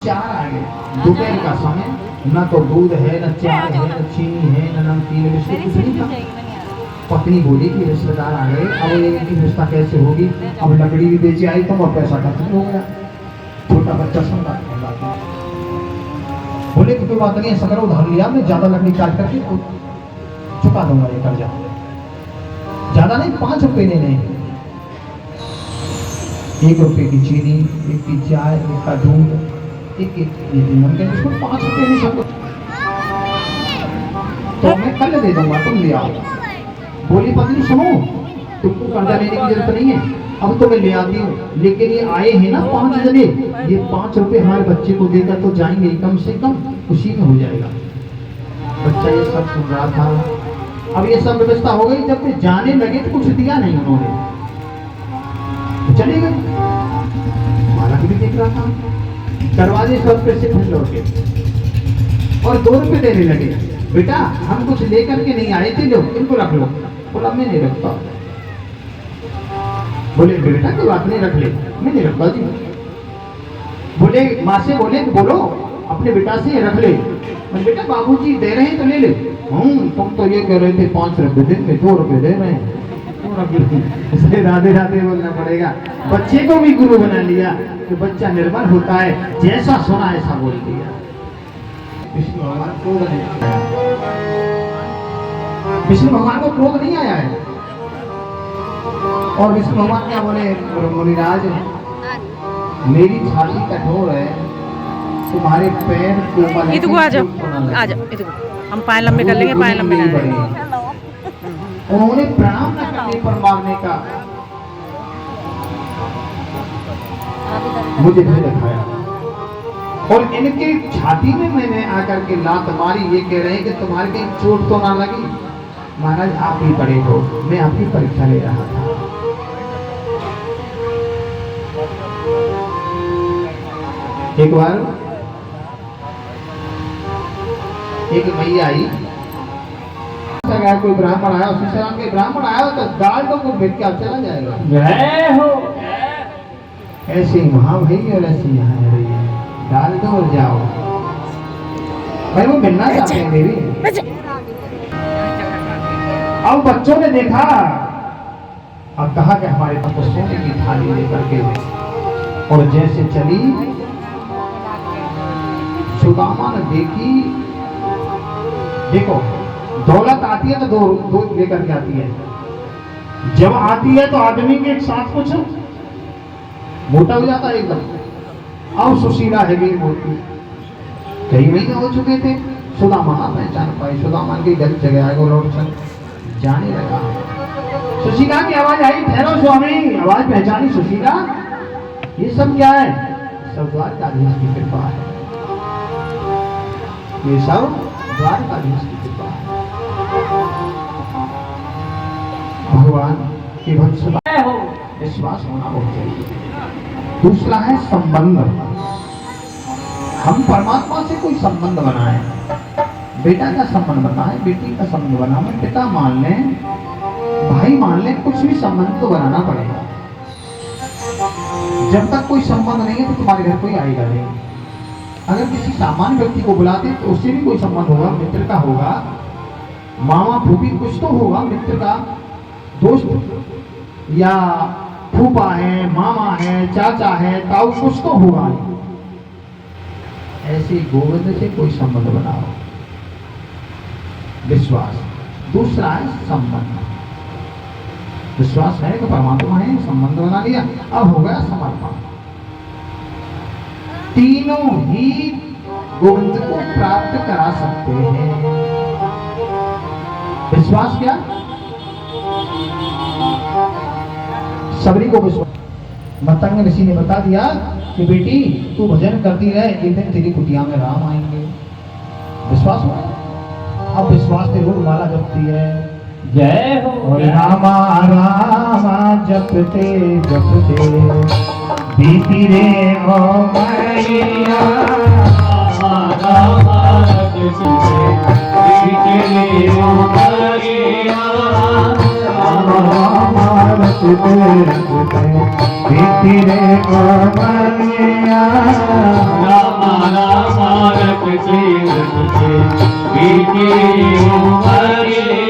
4 आ गए, दोपहर का समय, न तो दूध है, न चाय है, न चीनी है, न नमकीन बिस्कुट, कुछ नहीं था। पत्नी बोली कि रिश्तेदार आ गए, अब ये रिश्ता कैसे होगी, अब लकड़ी भी बेची आई तो अब पैसा खत्म हो गया। छोटा बच्चा समझा, बोले कि कोई बात नहीं, ऐसा करो उधार लिया, मैं ज्यादा लकड़ी काट करके चुका दूंगा ये कर्जा। ज्यादा नहीं, 5 रुपए लेने, 1 रुपए की चीनी, 1 की चाय, 1 का दूध, 1 नमकीन बिस्कुट, 5 रुपए में सब। तो मैं कल दे दूंगा, तुम ले आओ। बोली पत्नी सुनो, तुमको कर्जा लेने की जरूरत नहीं है, अब तो मैं ले आती हूँ, लेकिन ये आए हैं ना 5 जने, ये 5 रुपए हमारे बच्चे को देकर तो जाएंगे, कम से कम खुशी में हो जाएगा। बच्चा ये सब सुन रहा था। अब ये सब व्यवस्था हो गई, जब वे जाने लगे तो कुछ दिया नहीं उन्होंने, तो चले गए। मालक भी देख रहा था, दरवाजे से पैसे फिर लौट गए और 2 रुपए देने लगे। बेटा हम कुछ लेकर के नहीं आए थे, लो इनको रख लो। बोला मैं नहीं रखता। बोले बेटा कोई बात नहीं, रख ले। मैं नहीं रखता जी। बोले माँ से बोले बोलो अपने बेटा से रख ले। मैं बेटा बाबूजी दे रहे हैं तो ले ले। तुम तो ये कह रहे थे 5 रुपए दिन में 2 रुपए दे रहे हैं। इसलिए राधे राधे बोलना पड़ेगा। बच्चे को भी गुरु बना लिया कि बच्चा निर्भर होता है, जैसा सुना ऐसा बोल दिया। विष्णु भगवान क्रोध नहीं आया, विष्णु भगवान को क्रोध नहीं आया है। और विष्णु भगवान क्या बोले, मुनिराज मेरी छाती कठोर है, तुम्हारे पैर कोमल है। आ जाओ आ जाओ, हम पाए लंबे कर लेंगे, पाए लंबे कर लेंगे। उन्होंने प्रणाम न करने पर मारने का मुझे भी दिखाया, और इनके छाती में मैंने आकर के लात मारी। ये कह रहे हैं कि तुम्हारे कहीं चोट तो ना लगी। महाराज आप ही पढ़े हो, मैं आपकी परीक्षा ले रहा था। एक बार एक मैया आई, कोई ब्राह्मण आया, उसने सलाम के ब्राह्मण आया तो दाल तो को भेज के आप चला जाएगा। जय हो। ऐसे वहां भाई और ऐसे यहाँ रही है, डाल दो और जाओ। भाई वो मिलना चाहते हैं मेरी। अब बच्चों ने देखा, अब कहा कि हमारे पास तो सोने की थाली लेकर के, और जैसे चली सुदामा ने देखी। देखो दौलत आती है तो दो लेकर के आती है, जब आती है तो आदमी के एक साथ कुछ मोटा हो जाता है एकदम। अब सुशीला है भी मोटी, कई महीने हो चुके थे, सुदामा पहचान पाई। सुदामा की गलत जगह आएगा, लौट चल जाने लगा। सुशीला की आवाज आई, ठहरो स्वामी। आवाज पहचानी सुशीला, ये सब क्या है? सब द्वारकाधीश की कृपा है, ये सब द्वारकाधीश की कृपा है। भगवान के भक्त हो, विश्वास होना बहुत चाहिए। दूसरा है संबंध। हम परमात्मा से कोई संबंध बनाए, बेटा का संबंध बनाए, बेटी का संबंध बनाए, पिता मान लें, भाई मान लें, कुछ भी संबंध तो बनाना पड़ेगा। जब तक कोई संबंध नहीं है तो तुम्हारे घर कोई आएगा नहीं। अगर किसी सामान्य व्यक्ति को बुलाते तो उससे भी कोई संबंध होगा, मित्र का होगा, मामा फूफी कुछ तो होगा, मित्र का, दोस्त या फूफा है, मामा है, चाचा है, ताऊ, कुछ तो होगा। ऐसे गोविंद से कोई संबंध बनाओ, विश्वास। दूसरा है संबंध। विश्वास है कि परमात्मा है, संबंध बना लिया, अब हो गया समर्पण। तीनों ही गोविंद को प्राप्त करा सकते हैं। विश्वास क्या? सबरी को विश्वास। मतंग ऋषि ने बता दिया कि बेटी तू भजन करती रहे, एक दिन तेरी कुटिया में राम आएंगे। विश्वास हुआ। अब विश्वास से लोग माला जपती है, जय हो रामा रामा जपते जपते बीती रे ओ मैया, रामा जपते बीती रे ओ मैया, रामा जपते जपते बीती रे ओ मैया, रामा से उनसे बीती उम्र